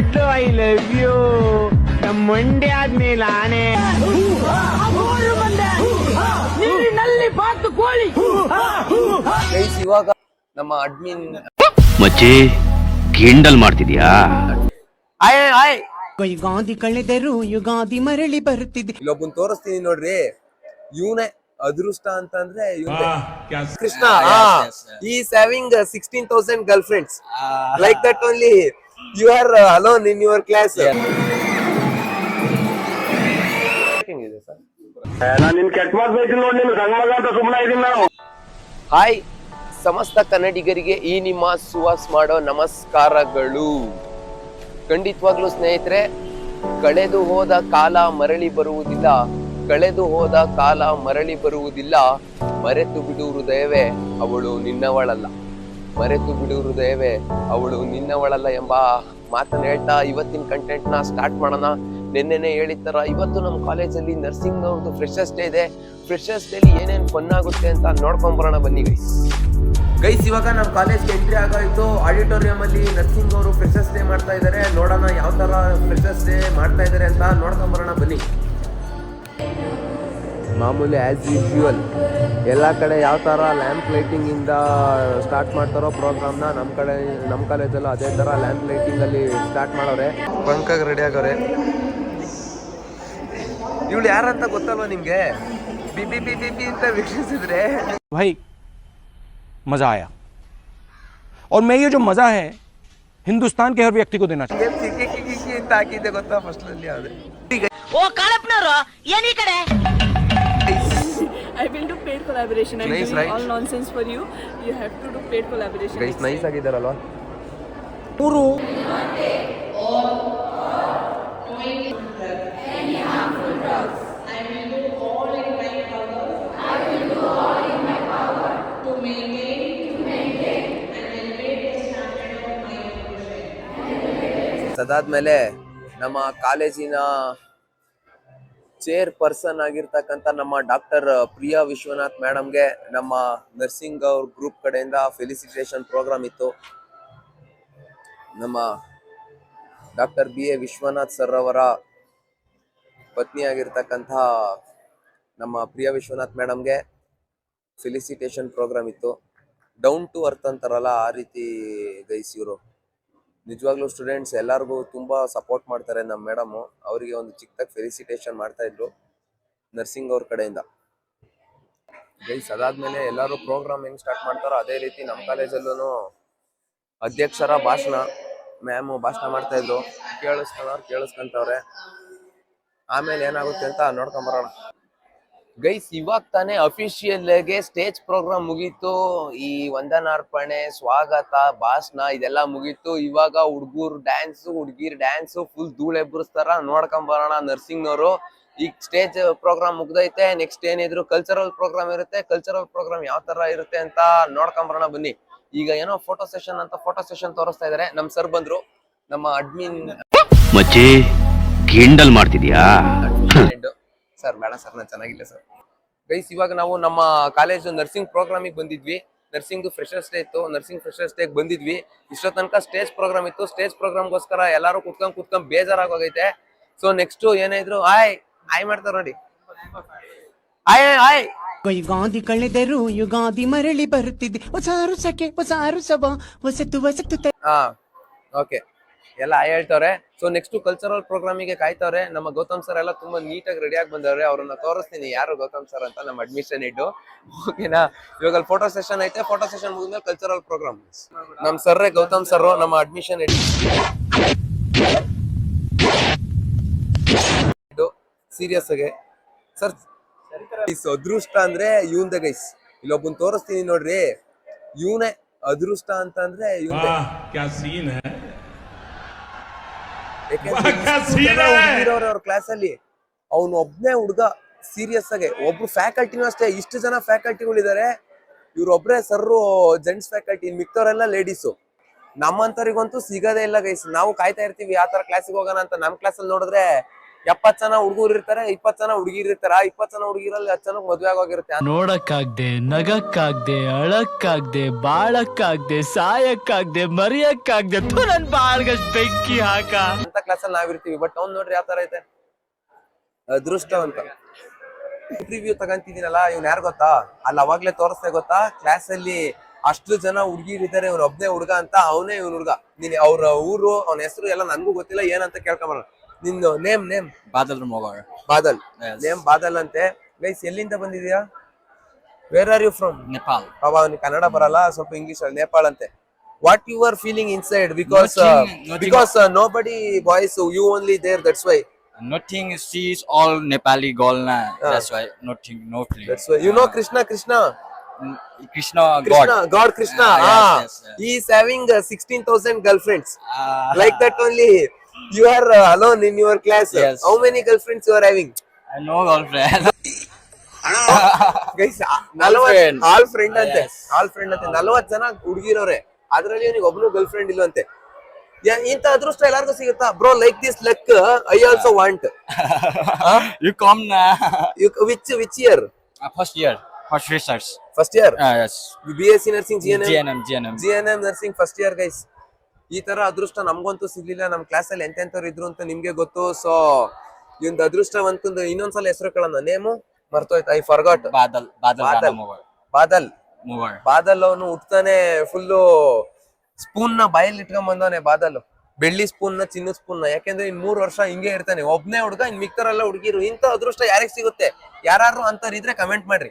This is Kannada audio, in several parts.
Laddu I love you. ನಮ್ಮ ಮಂಡ್ಯ ಆದ್ಮೇಲೆ ಆನೆ ನೀರಿನಲ್ಲಿ ಬಾತು ಕೋಳಿ. ಇವಾಗ ನಮ್ಮ ಅಡ್ಮಿನ್ ಮಚ್ಚಿ ಕಿಂಡಲ್ ಮಾಡ್ತಿದ್ಯಾ? ಯುಗಾದಿ ಕಳೆದರು ಯುಗಾದಿ ಮರಳಿ ಬರುತ್ತಿದೆ. ಇಲ್ಲೊಬ್ಬನ್ ತೋರಿಸ್ತೀನಿ ನೋಡ್ರಿ, ಇವನೇ ಅದೃಷ್ಟ ಅಂತಂದ್ರೆ Krishna. Is having 16,000 girlfriends. Like that only you are alone in your class. Hi ಸಮಸ್ತ ಕನ್ನಡಿಗರಿಗೆ ಈ ನಿಮ್ಮ ಸುವಾಸ್ ಮಾಡೋ ನಮಸ್ಕಾರಗಳು. ಖಂಡಿತವಾಗ್ಲೂ ಸ್ನೇಹಿತರೆ, ಕಳೆದು ಹೋದ ಕಾಲ ಮರಳಿ ಬರುವುದಿಲ್ಲ, ಕಳೆದು ಹೋದ ಕಾಲ ಮರಳಿ ಬರುವುದಿಲ್ಲ. ಮರೆತು ಬಿಡು ಹೃದಯವೇ ಅವಳು ನಿನ್ನವಳಲ್ಲ, ಮರೆತು ಬಿಡು ಹೃದಯವೇ ಅವಳು ನಿನ್ನವಳಲ್ಲ ಎಂಬ ಮಾತನ್ನ ಹೇಳ್ತಾ ಇವತ್ತಿನ ಕಂಟೆಂಟ್ ನ ಸ್ಟಾರ್ಟ್ ಮಾಡೋಣ. ನಿನ್ನೆನೆ ಹೇಳಿದ ತರ ಇವತ್ತು ನಮ್ಮ ಕಾಲೇಜಲ್ಲಿ ನರ್ಸಿಂಗ್ ಅವ್ರದ್ದು ಫ್ರೆಶರ್ಸ್ ಡೇ ಇದೆ. ಫ್ರೆಶರ್ಸ್ ಡೇಲಿ ಏನೇನ್ ಫನ್ ಆಗುತ್ತೆ ಅಂತ ನೋಡ್ಕೊಂಡ್ ಬರೋಣ ಬನ್ನಿ ಗೈಸ್. ಇವಾಗ ನಮ್ಮ ಕಾಲೇಜ್ಗೆ ಎಂಟ್ರಿ ಆಗೋಯ್ತು. ಆಡಿಟೋರಿಯಂ ಅಲ್ಲಿ ನರ್ಸಿಂಗ್ ಅವರು ಫ್ರೆಶರ್ಸ್ ಡೇ ಮಾಡ್ತಾ ಇದ್ದಾರೆ. ನೋಡೋಣ ಯಾವ ತರ ಫ್ರೆಶರ್ಸ್ ಡೇ ಮಾಡ್ತಾ ಇದ್ದಾರೆ ಅಂತ ನೋಡ್ಕೊಂಡ್ ಬರೋಣ ಬನ್ನಿ. ಮಾಮೂಲಿ ಆ್ಯಸ್ ಯೂಶುವಲ್ ಎಲ್ಲ ಕಡೆ ಯಾವ ಥರ ಲ್ಯಾಂಪ್ ಲೈಟಿಂಗಿಂದ ಸ್ಟಾರ್ಟ್ ಮಾಡ್ತಾರೋ ಪ್ರೋಗ್ರಾಮ್ನ ನಮ್ಮ ಕಾಲೇಜಲ್ಲೂ ಅದೇ ಥರ ಲ್ಯಾಂಪ್ ಲೈಟಿಂಗಲ್ಲಿ ಸ್ಟಾರ್ಟ್ ಮಾಡೋರೆ. ಬಂಕಾಗಿ ರೆಡಿ ಆಗೋರೆ. ಇವಳು ಯಾರಂತ ಗೊತ್ತಲ್ವ ನಿಮಗೆ? B B B B B ಅಂತ ವೀಕ್ಷಿಸಿದ್ರೆ भाई मज़ा आया और मैं ये जो मज़ा है हिंदुस्तान के हर व्यक्ति को देना चाहिए. ಅಂತ ಹಾಕಿದ್ದೆ ಗೊತ್ತಾ ಫಸ್ಟ್ ಅಲ್ಲಿ ಯಾವ್ದು? ಓ ಕಾಳಪ್ಪನವರು ಏನಿ ಕಡೆ I will do paid collaboration. I'm nice, doing right? all nonsense for you. You have to do paid collaboration. Guys nice ಆಗಿದ್ದಾರಲ್ವಾ? ಅದಾದ್ಮೇಲೆ ನಮ್ಮ ಕಾಲೇಜಿನ ಚೇರ್ ಪರ್ಸನ್ ಆಗಿರ್ತಕ್ಕಂಥ ನಮ್ಮ ಡಾಕ್ಟರ್ ಪ್ರಿಯಾ ವಿಶ್ವನಾಥ್ ಮೇಡಮ್ಗೆ ನಮ್ಮ ನರ್ಸಿಂಗ್ ಅವ್ರ ಗ್ರೂಪ್ ಕಡೆಯಿಂದ ಫೆಲಿಸಿಟೇಷನ್ ಪ್ರೋಗ್ರಾಮ್ ಇತ್ತು. ನಮ್ಮ doctor B A Vishwanath sir ಅವರ ಪತ್ನಿ ಆಗಿರ್ತಕ್ಕಂಥ ನಮ್ಮ ಪ್ರಿಯಾ ವಿಶ್ವನಾಥ್ ಮೇಡಮ್ಗೆ ಫೆಲಿಸಿಟೇಷನ್ ಪ್ರೋಗ್ರಾಮ್ ಇತ್ತು. ಡೌನ್ ಟು ಅರ್ತ್ ಅಂತಾರಲ್ಲ ಆ ರೀತಿ ಗೈಸ್ ಇವರು. ನಿಜವಾಗ್ಲೂ ಸ್ಟೂಡೆಂಟ್ಸ್ ಎಲ್ಲರಿಗೂ ತುಂಬ ಸಪೋರ್ಟ್ ಮಾಡ್ತಾರೆ ನಮ್ಮ ಮೇಡಮು. ಅವರಿಗೆ ಒಂದು ಚಿಕ್ಕದಾಗಿ ಫೆಲಿಸಿಟೇಷನ್ ಮಾಡ್ತಾ ಇದ್ರು ನರ್ಸಿಂಗ್ ಅವ್ರ ಕಡೆಯಿಂದ ಗೈಸ್. ಅದಾದ್ಮೇಲೆ ಎಲ್ಲರೂ ಪ್ರೋಗ್ರಾಮ್ ಹೆಂಗ್ ಸ್ಟಾರ್ಟ್ ಮಾಡ್ತಾರೋ ಅದೇ ರೀತಿ ನಮ್ಮ ಕಾಲೇಜಲ್ಲೂ ಅಧ್ಯಕ್ಷರ ಭಾಷಣ, ಮ್ಯಾಮು ಭಾಷಣ ಮಾಡ್ತಾ ಇದ್ರು. ಕೇಳಿಸ್ಕೊಂತವ್ರೆ. ಆಮೇಲೆ ಏನಾಗುತ್ತೆ ಅಂತ ನೋಡ್ಕೊಂಬರೋಣ ಗೈಸ್. ಇವಾಗ ತಾನೇ ಅಫಿಷಿಯಲ್ ಆಗಿ ಸ್ಟೇಜ್ ಪ್ರೋಗ್ರಾಮ್ ಮುಗೀತು. ಈ ವಂದನಾರ್ಪಣೆ, ಸ್ವಾಗತ, ಭಾಷಣ ಇದೆಲ್ಲ ಮುಗೀತು. ಇವಾಗ ಹುಡುಗರು ಡ್ಯಾನ್ಸು, ಹುಡುಗಿರ್ ಡ್ಯಾನ್ಸು ಫುಲ್ ಧೂಳೆಬ್ಬರಿಸ್ತಾರ. ನೋಡ್ಕೊಂಬರೋಣ ನರ್ಸಿಂಗ್ನವರು. ಈಗ ಸ್ಟೇಜ್ ಪ್ರೋಗ್ರಾಮ್ ಮುಗ್ದೈತೆ. ನೆಕ್ಸ್ಟ್ ಏನಿದ್ರು ಕಲ್ಚರಲ್ ಪ್ರೋಗ್ರಾಮ್ ಇರುತ್ತೆ. ಕಲ್ಚರಲ್ ಪ್ರೋಗ್ರಾಮ್ ಯಾವ ತರ ಇರುತ್ತೆ ಅಂತ ನೋಡ್ಕೊಂಬರೋಣ ಬನ್ನಿ. ಈಗ ಏನೋ ಫೋಟೋ ಸೆಷನ್ ಅಂತ ಫೋಟೋ ಸೆಷನ್ ತೋರಿಸ್ತಾ ಇದಾರೆ. ನಮ್ ಸರ್ ಬಂದ್ರು, ನಮ್ಮ ಅಡ್ಮಿನ್. ಮಚ್ಚಿ ಕಿಂಡಲ್ ಮಾಡ್ತಿದ್ಯಾ? ಸರ್ ಬೇಡ ಸರ್, ನಾನು ಚೆನ್ನಾಗಿಲ್ಲ ಸರ್. ಗೈಸ್ ಇವಾಗ ನಾವು ನಮ್ಮ ಕಾಲೇಜು ನರ್ಸಿಂಗ್ ಪ್ರೋಗ್ರಾಮಿಗೆ ಬಂದಿದ್ವಿ. ನರ್ಸಿಂಗ್ ಫ್ರೆಶರ್ಸ್ ಡೇ ಇತ್ತು. ನರ್ಸಿಂಗ್ ಫ್ರೆಶರ್ಸ್ ಡೇಗೆ ಬಂದಿದ್ವಿ. ಇಷ್ಟೋ ತನಕ ಸ್ಟೇಜ್ ಪ್ರೋಗ್ರಾಮ್ ಇತ್ತು. ಸ್ಟೇಜ್ ಪ್ರೋಗ್ರಾಮ್ಗೋಸ್ಕರ ಎಲ್ಲರೂ ಕುತ್ಕೊಂಡ್ ಬೇಜಾರಾಗೋಗೈತೆ. ಸೊ ನೆಕ್ಸ್ಟ್ ಏನಿದ್ರು ಆಯ್ ಮಾಡ್ತಾರ ನೋಡಿ. ಆಯ್ ಯುಗಾದಿ ಕಳೆದರು ಯುಗಾದಿ ಮರಳಿ ಬರುತ್ತಿದೆ. ಹೊಸ ಅರಸಕ್ಕೆ ಹೊಸ ಅರಸವ ಹೊಸತು. ಓಕೆ, ಎಲ್ಲ ಹೇಳ್ತವ್ರೆ. ಸೊ ನೆಕ್ಸ್ಟ್ ಕಲ್ಚರಲ್ ಪ್ರೋಗ್ರಾಮಿಗೆ ಕಾಯ್ತವ್ರೆ. ನಮ್ಮ ಗೌತಮ್ ಸರ್ ಎಲ್ಲ ತುಂಬಾ ನೀಟಾಗಿ ರೆಡಿ ಆಗಿ ಬಂದವ್ರೆ. ಅವ್ರನ್ನ ತೋರಿಸ್ತೀನಿ ಯಾರು ಗೌತಮ್ ಸರ್ ಅಂತ, ನಮ್ಮ ಅಡ್ಮಿಷನ್ ಇದ್ದು. ಓಕೆನಾ? ಇವಾಗ ಫೋಟೋ ಸೆಷನ್ ಐತೆ. ಫೋಟೋ ಸೆಷನ್ ಮುಗಿದ್ಮೇಲೆ ಕಲ್ಚರಲ್ ಪ್ರೋಗ್ರಾಮ್. ನಮ್ ಸರ್ರೇ ಗೌತಮ್ ಸರ್, ನಮ್ಮ ಅಡ್ಮಿಷನ್ ಇದ್ದು. ಸೀರಿಯಸ್ ಆಗಿ ಸರ್, ಅದೃಷ್ಟ ಅಂದ್ರೆ ಇವಂದೆ ಗೈಸ್. ಇಲ್ಲೊಬ್ಬನ್ ತೋರಿಸ್ತೀನಿ ನೋಡ್ರಿ, ಇವನೇ ಅದೃಷ್ಟ ಅಂತ ಅಂದ್ರೆ ಇವಂದೆ. ಅವ್ರ ಕ್ಲಾಸ್ ಅಲ್ಲಿ ಅವನು ಒಬ್ನೇ ಹುಡ್ಗ. ಸೀರಿಯಸ್ ಆಗಿ ಒಬ್ರು ಫ್ಯಾಕಲ್ಟಿನೂ ಅಷ್ಟೇ. ಇಷ್ಟು ಜನ ಫ್ಯಾಕಲ್ಟಿಗಳಿದ್ದಾರೆ, ಇವ್ರೊಬ್ರೆ ಸರ್ರು ಜೆಂಟ್ಸ್ ಫ್ಯಾಕಲ್ಟಿ, ಮಿಕ್ತವ್ರೆಲ್ಲ ಲೇಡೀಸು. ನಮ್ಮಂತವ್ರಿಗಂತೂ ಸಿಗದೇ ಇಲ್ಲ ಗೈಸ್. ನಾವು ಕಾಯ್ತಾ ಇರ್ತೀವಿ ಯಾವ ತರ ಕ್ಲಾಸಿಗೆ ಹೋಗೋಣ ಅಂತ. ನಮ್ ಕ್ಲಾಸಲ್ಲಿ ನೋಡಿದ್ರೆ 70 ಜನ ಹುಡುಗರು ಇರ್ತಾರೆ, 20 ಜನ ಹುಡುಗಿರು ಇರ್ತಾರೆ. ಆ 20 ಜನ ಹುಡುಗಿರಲ್ಲಿ 10 ಜನಕ್ಕೆ ಮದ್ವೆ ಆಗೋಗಿರುತ್ತೆ. ನೋಡಕ್ಕಾಗ್ದೆ, ನಗಕ್ಕಾಗ್ದೆ, ಅಳಕ್ಕಾಗ್ದೆ, ಬಾಳಕ್ಕಾಗ್ದೆ, ಸಾಯಕ್ಕಾಗ್ದೆ, ಮರಿಯಕ್ಕಾಗ್ದೆ, ನನ್ ಬಾಳ್ಗಷ್ಟ್ ಬೆಂಕಿ ಹಾಕ ಅಂತ ಕ್ಲಾಸಲ್ಲಿ ನಾವಿರ್ತೀವಿ. ಬಟ್ ಅವ್ನ್ ನೋಡ್ರಿ ಯಾವ ತರ ಐತೆ, ಅದೃಷ್ಟ ಅಂತ. ಇಂಟರ್ವ್ಯೂ ತಗಂತಿದ್ದೀನಲ್ಲ, ಇವ್ನ ಯಾರು ಗೊತ್ತಾ? ಅಲ್ಲಿ ಅವಾಗ್ಲೇ ತೋರಿಸ್ದೆ ಗೊತ್ತಾ, ಕ್ಲಾಸ್ ಅಲ್ಲಿ ಅಷ್ಟು ಜನ ಹುಡುಗಿರಿದ್ದಾರೆ, ಇವ್ನ ಒಬ್ನೇ ಹುಡುಗ ಅಂತ. ಅವನೇ ಇವ್ನ ಹುಡುಗ. ನೀನ್ ಅವ್ರ ಊರು, ಅವನ ಹೆಸರು ಎಲ್ಲ ನನ್ಗೂ ಗೊತ್ತಿಲ್ಲ, ಏನಂತ ಕೇಳ್ಕೊಂಬರ. ನಿಂದು ನೇಮ್ ಬಾದಲ್ ಮೊಬಾರ್. ಬಾದಲ್. ನೇಮ್ ಬಾದಲ್ ಅಂತೆ. ಗೈಸ್ ಎಲ್ಲಿಂದ ಬಂದಿದ್ಯಾ? Where are you from? Nepal. ಪಾಪ ಅವ್ನಿಗೆ ಕನ್ನಡ ಬರಲ್ಲ, ಸ್ವಲ್ಪ ಇಂಗ್ಲಿಷ್ ಅಲ್ಲಿ. ನೇಪಾಳ ಅಂತೆ. What you are feeling inside? Because nobody boys, you only there, that's why. Nothing, she is all Nepali girl na. That's why nothing, no feeling. That's why. You know Krishna? Krishna God Krishna. Yes. He is having 16,000 girlfriends. Like that only. You are alone in your class. Yes. How many girlfriends you are having? I know girlfriend. Guys, all friend ante. All friend ante. 40 ಜನ ಹುಡುಗಿರವ್ರೆ, ಅದ್ರಲ್ಲಿ ಇವನಿಗೆ ಒಬ್ನು ಗರ್ಲ್ ಫ್ರೆಂಡ್ ಇಲ್ವಂತೆ. ಇಂತ ಅದೃಷ್ಟ ಎಲ್ಲಾರ್ಗು ಸಿಗುತ್ತಾ? Bro, like this luck I also want. You come na. Which year? First year. First research. First year? Yes. BSc nursing, GNM. nursing first year guys. ಈ ತರ ಅದೃಷ್ಟ ನಮ್ಗಂತೂ ಸಿಗ್ಲಿಲ್ಲ. ನಮ್ ಕ್ಲಾಸ್ ಅಲ್ಲಿ ಎಂತೆಂತವ್ರು ಇದ್ರು ಅಂತ ನಿಮ್ಗೆ ಗೊತ್ತು. ಸೊ ಇವಂದು ಅದೃಷ್ಟವಂತಂದು ಇನ್ನೊಂದ್ಸಲ ಹೆಸರು ಕೇಳೋಣ. ನೇಮು ಮರ್ತೋಯ್ತು, ಐ ಫರ್ಗಾಟ್. ಬಾದಲ್ ಅವನು ಹುಟ್ತಾನೆ ಫುಲ್ಲು ಸ್ಪೂನ್ ನ ಬಾಯಲ್ಲಿ ಇಟ್ಕೊಂಡ್ ಬಂದವನೆ. ಬಾದಲ್ ಬೆಳ್ಳಿ ಸ್ಪೂನ್ ನ, ಚಿನ್ನದ ಸ್ಪೂನ್ ನ. ಯಾಕೆಂದ್ರೆ ಇನ್ 3 ವರ್ಷ ಹಿಂಗೆ ಇರ್ತಾನೆ, ಒಬ್ನೇ ಹುಡುಗ, ಇನ್ ಮಿಕ್ತರೆಲ್ಲ ಹುಡುಗಿರು. ಇಂತ ಅದೃಷ್ಟ ಯಾರಿಗ್ ಸಿಗುತ್ತೆ? ಯಾರು ಅಂತವ್ರು ಇದ್ರೆ ಕಮೆಂಟ್ ಮಾಡ್ರಿ.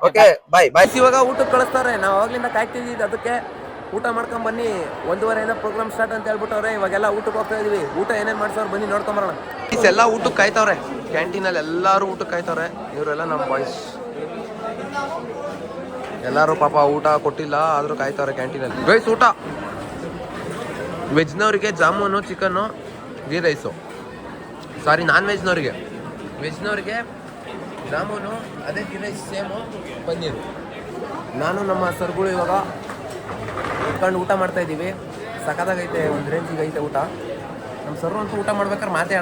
ಓಕೆ, ಬಾಯ್. ಇವಾಗ ಊಟಕ್ಕೆ ಕಳಿಸ್ತಾರೆ. ನಾವು ಅವಾಗ್ಲಿಂದ ಕಾಯ್ತಿದ್ದೀವಿ, ಅದಕ್ಕೆ ಊಟ ಮಾಡ್ಕೊಂಡ್ ಬನ್ನಿ. 1:30 ಪ್ರೋಗ್ರಾಮ್ ಸ್ಟಾರ್ಟ್ ಅಂತ ಹೇಳ್ಬಿಟ್ಟವ್ರೆ. ಇವಾಗೆಲ್ಲ ಊಟಕ್ಕೆ ಹೋಗ್ತಾ ಇದೀವಿ. ಊಟ ಏನೇನ್ ಮಾಡ್ಸೋರು ಬನ್ನಿ ನೋಡ್ಕೊಂಬರೋಣ. ಎಲ್ಲ ಊಟಕ್ಕೆ ಕಾಯ್ತವ್ರೆ ಕ್ಯಾಂಟೀನ್ ಅಲ್ಲಿ. ಎಲ್ಲಾರು ಊಟಕ್ಕೆ ಕಾಯ್ತವ್ರೆ. ಇವರೆಲ್ಲ ನಮ್ಮ ಬಾಯ್ಸ್ ಎಲ್ಲಾರು ಪಾಪ ಊಟ ಕೊಟ್ಟಿಲ್ಲ, ಆದ್ರೂ ಕಾಯ್ತವ್ರೆ ಕ್ಯಾಂಟೀನ್ ಅಲ್ಲಿ. ಗೈಸ್, ಊಟ ವೆಜ್ನವ್ರಿಗೆ ಜಾಮೂನು, ಚಿಕನ್ನು, ಗೀ ರೈಸು. ಸಾರಿ, ನಾನ್ ವೆಜ್ನವ್ರಿಗೆ. ವೆಜ್ನವ್ರಿಗೆ ಜಾಮೂನು, ಅದೇ ಗೀ ರೈಸ್ ಸೇಮು, ಪನ್ನೀರು. ನಾನು ನಮ್ಮ ಸರ್ಗಳು ಇವಾಗ ಇಟ್ಕೊಂಡು ಊಟ ಮಾಡ್ತಾ ಇದ್ದೀವಿ. ಸಖತ್ತಾಗೈತೆ, ಒಂದು ರೇಂಜಿಗೆ ಐತೆ ಊಟ. ನಮ್ಮ ಸರ್ರು ಅಂತೂ ಊಟ ಮಾಡ್ಬೇಕಾದ್ರೆ ಮಾತೇ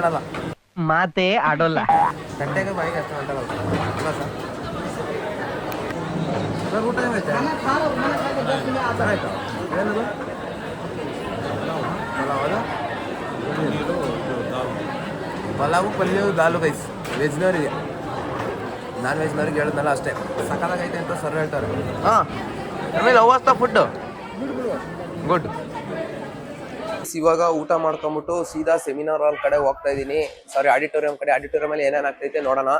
ಆಡೋಲ್ಲ. ಗಂಟೆಗೆ ಬಾಯಿಗೆ ಅಷ್ಟು ಮಾತಾಡಲ್ಲ. ಅಲ್ಲ ಸರ್, ಊಟ ಹೆಂಗೈತೆ? ಚೆನ್ನಾಯ್ತಾ? ಏನದು ಪಲಾವು, ಪಲ್ಯವು, ದಾಲು ಗೈಸ್ ವೆಜ್ನವರಿಗೆ. ನಾನ್ ವೆಜ್ನವ್ರಿಗೆ ಹೇಳಿದ್ನಲ್ಲ ಅಷ್ಟೇ. ಸಖತ್ತಾಗೈತೆ ಅಂತ ಸರ್ ಹೇಳ್ತಾರೆ. ಆಮೇಲೆ ಅವಾಸ್ತ ಫುಡ್ ಗುಡ್. ಇವಾಗ ಊಟ ಮಾಡ್ಕೊಂಬಿಟ್ಟು ಸೀದಾ ಸೆಮಿನಾರ್ ಹಾಲ್ ಕಡೆ ಹೋಗ್ತಾ ಇದ್ದೀನಿ. ಸಾರಿ, ಆಡಿಟೋರಿಯಂ ಕಡೆ. ಆಡಿಟೋರಿಯಂ ಅಲ್ಲಿ ಏನೇನ್ ಆಗ್ತೈತೆ ನೋಡೋಣ.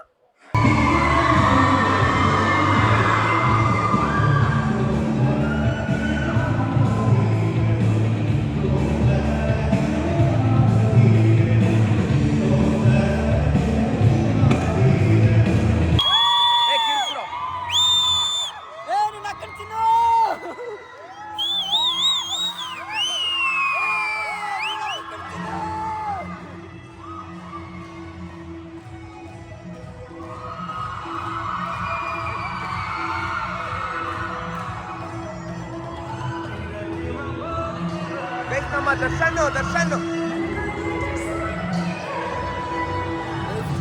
ನಮ್ಮ ದರ್ಶನ್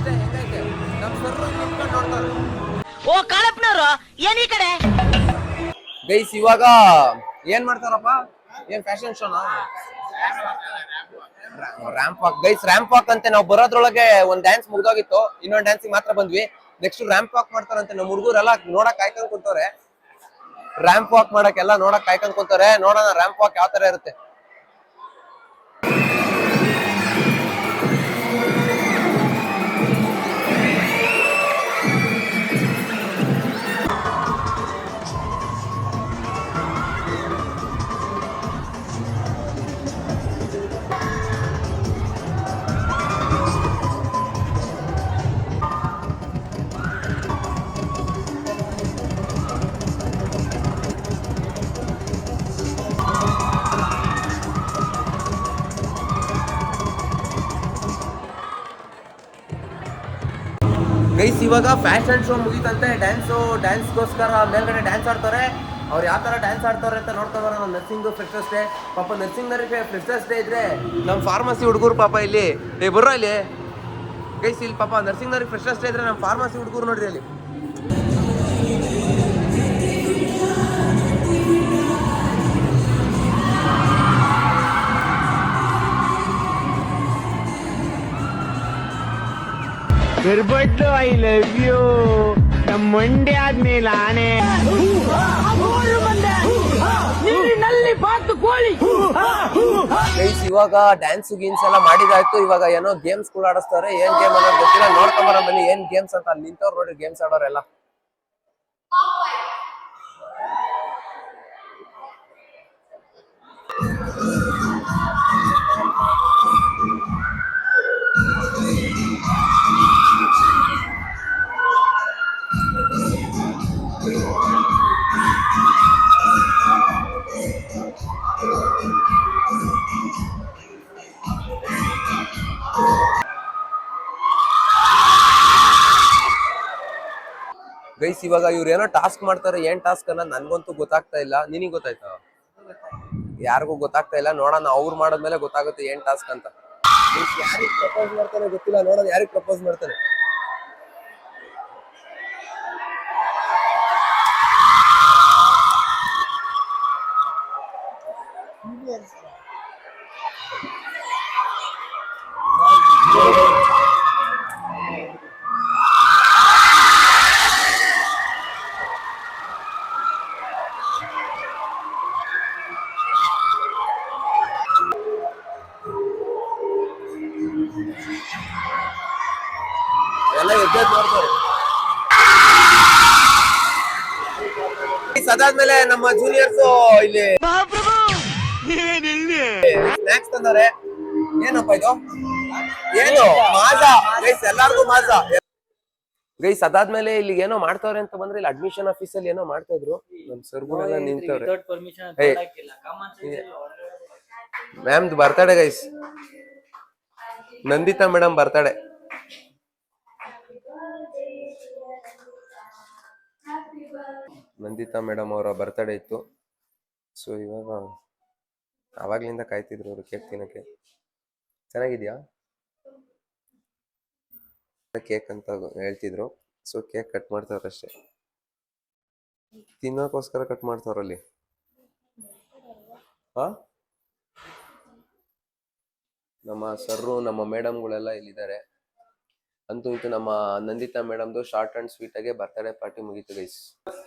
ಹೆಂಗೈತೆ? ನಮ್ಮ ಸರ್ರು ನಿಂತ್ಕೊಂಡು ನೋಡ್ತಾರೆ. ಓ ಕಾಳಪ್ಪನವ್ರು, ಏನ್ ಈ ಕಡೆ? ಗೈಸ್, ಇವಾಗ ಏನ್ ಮಾಡ್ತಾರಪ್ಪ? ಏನ್ ಫ್ಯಾಷನ್ ಶೋನಾ? Ramp walk. Guys, ramp walk ಅಂತೆ. ನಾವು ಬರೋದ್ರೊಳಗೆ ಒಂದ್ ಡ್ಯಾನ್ಸ್ ಮುಗ್ದೋಗಿತ್ತು, ಇನ್ನೊಂದ್ ಡ್ಯಾನ್ಸಿಗೆ ಮಾತ್ರ ಬಂದ್ವಿ. ನೆಕ್ಸ್ಟ್ ರ್ಯಾಂಪ್ ವಾಕ್ ಮಾಡ್ತಾರಂತೆ. ನಮ್ಮ ಹುಡುಗರೆಲ್ಲ ನೋಡಕ್ ಕಾಯ್ಕೊಂಡ್ ಕುಂತವ್ರೆ. ರ್ಯಾಂಪ್ ವಾಕ್ ಮಾಡಕ್ಕೆಲ್ಲ ನೋಡಕ್ ಕಾಯ್ಕೊಂಡ್ ಕುಂತವ್ರೆ. ನೋಡೋಣ ರ್ಯಾಂಪ್ ವಾಕ್ ಯಾವ ತರ ಇರುತ್ತೆ. ಗೈಸ್, ಇವಾಗ ಫ್ಯಾಷನ್ ಶೋ ಮುಗೀತಂತೆ. ಡ್ಯಾನ್ಸ್ಗೋಸ್ಕರ ಮೇಲ್ಗಡೆ ಡ್ಯಾನ್ಸ್ ಆಡ್ತಾರೆ. ಅವ್ರು ಯಾವ ಥರ ಡ್ಯಾನ್ಸ್ ಆಡ್ತಾರೆ ಅಂತ ನೋಡ್ಕೊಂಬಾರ. ನಮ್ಮ ನರ್ಸಿಂಗು ಫ್ರೆಶರ್ಸ್ ಡೇ. ಪಾಪ ನರ್ಸಿಂಗ್ನವ್ರಿಗೆ ಫ್ರೆಶರ್ಸ್ ಡೇ ಇದ್ರೆ ನಮ್ಮ ಫಾರ್ಮಸಿ ಹುಡುಗರು ಪಾಪ ಇಲ್ಲಿ ಬರ್ರೋ ಇಲ್ಲಿ. ಗೈಸ್ ಇಲ್ಲಿ ಪಾಪ ನರ್ಸಿಂಗ್ನವ್ರಿಗೆ ಫ್ರೆಶರ್ಸ್ ಡೇ ಇದ್ರೆ ನಮ್ಮ ಫಾರ್ಮಸಿ ಹುಡುಗರು ನೋಡ್ರಿ ಅಲ್ಲಿ. ಬಿರ್ಬಟ್ಟು ಐ ಲವ್ ಯು. ನಮ್ಮ ಮಂಡ್ಯ ಆದ್ಮೇಲೆ ಆನೆ ಗೈಸ್ ಇವಾಗ ಡ್ಯಾನ್ಸ್ ಗೀನ್ಸ್ ಎಲ್ಲ ಮಾಡಿದಾಯ್ತು. ಇವಾಗ ಏನೋ ಗೇಮ್ಸ್ ಕೂಡ ಆಡಿಸ್ತಾರೆ. ಏನ್ ಗೇಮ್ ಅನ್ನೋದು ಗೊತ್ತಿಲ್ಲ, ನೋಡ್ಕೊಂಬರ ಬನ್ನಿ ಏನ್ ಗೇಮ್ಸ್ ಅಂತ. ಅಲ್ಲಿ ನಿಂತವ್ರು ನೋಡ್ರಿ ಗೇಮ್ಸ್ ಆಡೋರೆಲ್ಲ. ಗೈಸ್ ಇವಾಗ ಇವ್ರು ಏನೋ ಟಾಸ್ಕ್ ಮಾಡ್ತಾರೆ. ಏನ್ ಟಾಸ್ಕ್ ಅನ್ನೋದು ನನ್ಗಂತೂ ಗೊತ್ತಾಗ್ತಾ ಇಲ್ಲ. ನಿನಗ್ ಗೊತ್ತಾಯ್ತಾ? ಯಾರಿಗೂ ಗೊತ್ತಾಗ್ತಾ ಇಲ್ಲ. ನೋಡೋಣ, ಅವ್ರು ಮಾಡದ್ಮೇಲೆ ಗೊತ್ತಾಗುತ್ತೆ ಏನ್ ಟಾಸ್ಕ್ ಅಂತ. ಯಾರಿಗ್ ಪ್ರಪೋಸ್ ಮಾಡ್ತಾನೆ ಗೊತ್ತಿಲ್ಲ. ನೋಡೋಣ ಯಾರಿಗ್ ಪ್ರಪೋಸ್ ಮಾಡ್ತಾನೆ. ಎಲ್ಲ ಎದ್ದೇದ್ ನೋಡ್ತಾರೆ. ಅದಾದ್ಮೇಲೆ ನಮ್ಮ ಜೂನಿಯರ್ಸ್ ಇಲ್ಲಿ ಸ್ನಾಕ್ಸ್ ತಂದವ್ರೆ. ಏನಪ್ಪ ಇದು? ಏನು ಮಾಜಾ ಗೈಸ್, ಎಲ್ಲಾರ್ಗು ಮಾಜಾ ಗೈಸ್. ಅದಾದ್ಮೇಲೆ ಇಲ್ಲಿ ಏನೋ ಮಾಡ್ತಾವ್ರೆ ಅಂತ ಬಂದ್ರೆ ಇಲ್ಲಿ ಅಡ್ಮಿಷನ್ ಆಫೀಸ್ ಅಲ್ಲಿ ಏನೋ ಮಾಡ್ತಾ ಇದ್ರು. ನಮ್ ಸರ್ಗುಳೆಲ್ಲ ನಿಂತವ್ರೆ. ಮ್ಯಾಮ್ದು birthday guys, Nandita madam birthday. Nandita madam ಅವರ ಬರ್ತಡೇ ಇತ್ತು. ಸೊ ಇವಾಗ ಅವಾಗ್ಲಿಂದ ಕಾಯ್ತಿದ್ರು ಅವರು ಕೇಕ್ ತಿನ್ನಕ್ಕೆ. ಚೆನ್ನಾಗಿದ್ಯಾ ಕೇಕ್ ಅಂತ ಹೇಳ್ತಿದ್ರು. ಸೊ ಕೇಕ್ ಕಟ್ ಮಾಡ್ತಾವ್ರಷ್ಟೇ, ತಿನ್ನೋಕೋಸ್ಕರ ಕಟ್ ಮಾಡ್ತಾವ್ರಲ್ಲಿ. ಹಾ, ನಮ್ಮ ಸರ್ರು ನಮ್ಮ ಮೇಡಮ್ಗಳೆಲ್ಲ ಇಲ್ಲಿದ್ದಾರೆ. ಅಂತೂ ಇಂತೂ ನಮ್ಮ ನಂದಿತಾ ಮೇಡಮ್ದು ಶಾರ್ಟ್ ಅಂಡ್ ಸ್ವೀಟ್ ಆಗಿ ಬರ್ತ್ಡೇ ಪಾರ್ಟಿ ಮುಗೀತು ಗೈಸ್.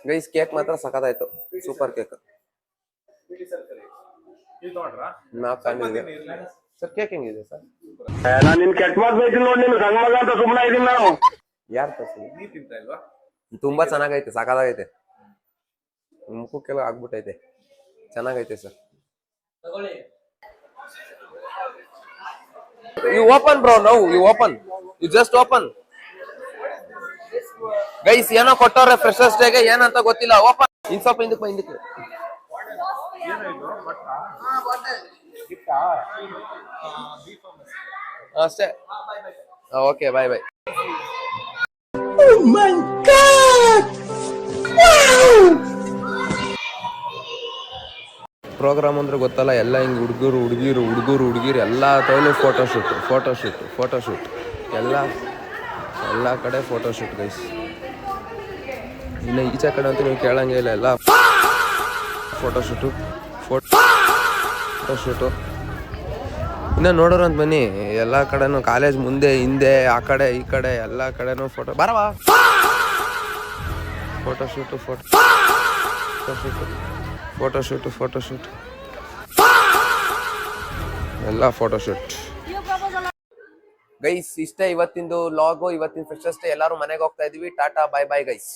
ಗೈಸ್ ಕೇಕ್ ಮಾತ್ರ ಸಖತ್ತಾಯ್ತು, ಸೂಪರ್ ಕೇಕ್. ನಾವ್ ತಂದಿದ್ವಿ ಸರ್. ಕೇಕ್ ಹೆಂಗಿದೆ ಸರ್? ಯಾರು ತುಂಬಾ ಚೆನ್ನಾಗೈತೆ, ಸಖತ್ತಾಗೈತೆ. ಮುಖಕ್ಕೆಲ್ಲ ಆಗ್ಬಿಟ್ಟೈತೆ, ಚೆನ್ನಾಗೈತೆ sir. You open bro, now you open, you just open guys. ಏನೋ ಕೊಟ್ಟವ್ರೆ ಫ್ರೆಶರ್ಸ್ ಡೇಗೆ, ಏನಂತ ಗೊತ್ತಿಲ್ಲ. ಓಪನ್ ಇನ್ ಸ್ವಲ್ಪ ಹಿಂದಕ್ಕೆ ಅಷ್ಟೇ. ಓಕೆ, ಬಾಯ್ ಬಾಯ್. ಪ್ರೋಗ್ರಾಮ್ ಅಂದ್ರೆ ಗೊತ್ತಲ್ಲ, ಎಲ್ಲ ಹಿಂಗೆ ಹುಡುಗರು ಹುಡುಗಿರು ಎಲ್ಲ ತಗೊಳ್ಳಿ ಫೋಟೋಶೂಟ್ ಎಲ್ಲ ಕಡೆ ಫೋಟೋಶೂಟ್ ಗೈಸ್. ಇನ್ನು ಈಚೆ ಕಡೆ ಅಂತೂ ನೀವು ಕೇಳಂಗೆ ಇಲ್ಲ, ಎಲ್ಲ ಫೋಟೋಶೂಟು. ಇನ್ನು ನೋಡೋರು ಅಂತ ಬನ್ನಿ. ಎಲ್ಲ ಕಡೆನೂ ಕಾಲೇಜ್ ಮುಂದೆ ಹಿಂದೆ ಆ ಕಡೆ ಈ ಕಡೆ ಎಲ್ಲ ಕಡೆನೂ ಬರವಾ ಫೋಟೋಶೂಟ್ ಎಲ್ಲ ಫೋಟೋಶೂಟ್ ಗೈಸ್. ಇಷ್ಟೇ ಇವತ್ತಿಂದು ಲಾಗು, ಇವತ್ತಿನ ಫ್ರೆಶರ್ಸ್ ಡೇ. ಎಲ್ಲರೂ ಮನೆಗೆ ಹೋಗ್ತಾ ಇದೀವಿ. ಟಾಟಾ, ಬಾಯ್ ಬಾಯ್ ಗೈಸ್.